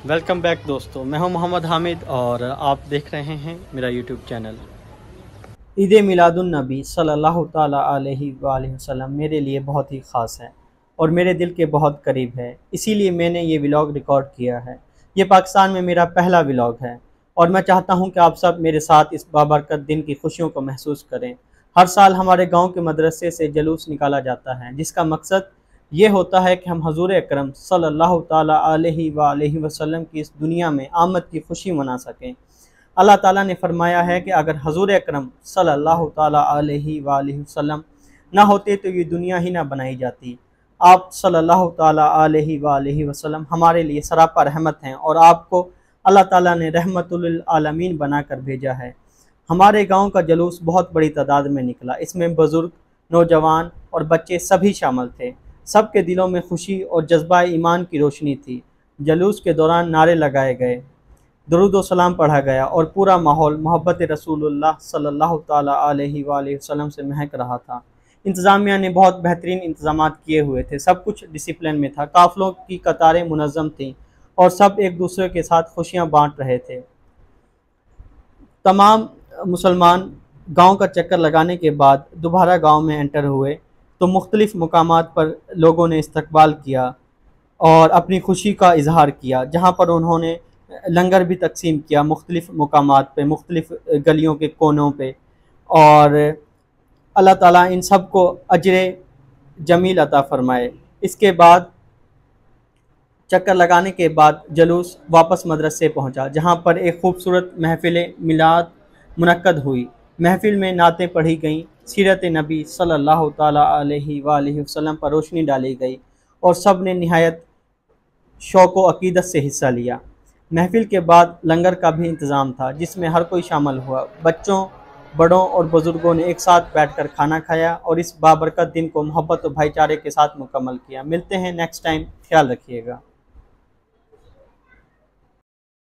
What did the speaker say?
Welcome back दोस्तों, मैं हूं मोहम्मद हामिद और आप देख रहे हैं मेरा यूट्यूब चैनल। ईद मिलादुन नबी सल्लल्लाहु ताला अलैहि वसल्लम मेरे लिए बहुत ही ख़ास है और मेरे दिल के बहुत करीब है, इसीलिए मैंने ये व्लॉग रिकॉर्ड किया है। ये पाकिस्तान में मेरा पहला व्लॉग है और मैं चाहता हूं कि आप सब मेरे साथ इस बाबरकत दिन की खुशियों को महसूस करें। हर साल हमारे गाँव के मदरसे से जुलूस निकाला जाता है, जिसका मकसद ये होता है कि हम हजूर अकरम सल्लल्लाहु ताला अलैहि वसल्लम की इस दुनिया में आमद की खुशी मना सकें। अल्लाह ताला ने फरमाया है कि अगर हजूर अकरम सल्लल्लाहु ताला अलैहि वसल्लम ना होते तो ये दुनिया ही ना बनाई जाती। आप सल्लल्लाहु ताला अलैहि वसल्लम हमारे लिए सरापा रहमत हैं और आपको अल्लाह ताला ने रहमतुल आलमीन बनाकर भेजा है। हमारे गांव का जुलूस बहुत बड़ी तादाद में निकला। इसमें बुजुर्ग, नौजवान और बच्चे सभी शामिल थे। सबके दिलों में खुशी और जज्बा ईमान की रोशनी थी। जुलूस के दौरान नारे लगाए गए, दुरूद व सलाम पढ़ा गया और पूरा माहौल मोहब्बत रसूलुल्लाह सल्लल्लाहु ताला अलैहि वसल्लम से महक रहा था। इंतज़ामिया ने बहुत बेहतरीन इंतजाम किए हुए थे, सब कुछ डिसिप्लिन में था। काफ़िलों की कतारें मुनज़्ज़म थीं और सब एक दूसरे के साथ खुशियाँ बाँट रहे थे। तमाम मुसलमान गांव का चक्कर लगाने के बाद दोबारा गांव में एंटर हुए तो मुख्तलिफ़ मकामात पर लोगों ने इस्तकबाल किया और अपनी खुशी का इजहार किया, जहां पर उन्होंने लंगर भी तकसीम किया मुख्तलिफ़ मकामात पे, मुख्तलिफ़ गलियों के कोनों पे। और अल्लाह ताला इन सब को अजर जमील अता फ़रमाए। इसके बाद चक्कर लगाने के बाद जुलूस वापस मदरसे पहुंचा, जहां पर एक खूबसूरत महफ़िल मिलाद मुनक्कद हुई। महफ़िल में नातें पढ़ी गईं, सीरत नबी सल्लल्लाहु ताला अलैहि वसल्लम पर रोशनी डाली गई और सब ने निहायत शौक़ व अक़ीदत से हिस्सा लिया। महफ़िल के बाद लंगर का भी इंतज़ाम था, जिसमें हर कोई शामिल हुआ। बच्चों, बड़ों और बुज़ुर्गों ने एक साथ बैठकर खाना खाया और इस बाबरकत दिन को मोहब्बत और भाईचारे के साथ मुकम्मल किया। मिलते हैं नेक्स्ट टाइम, ख्याल रखिएगा।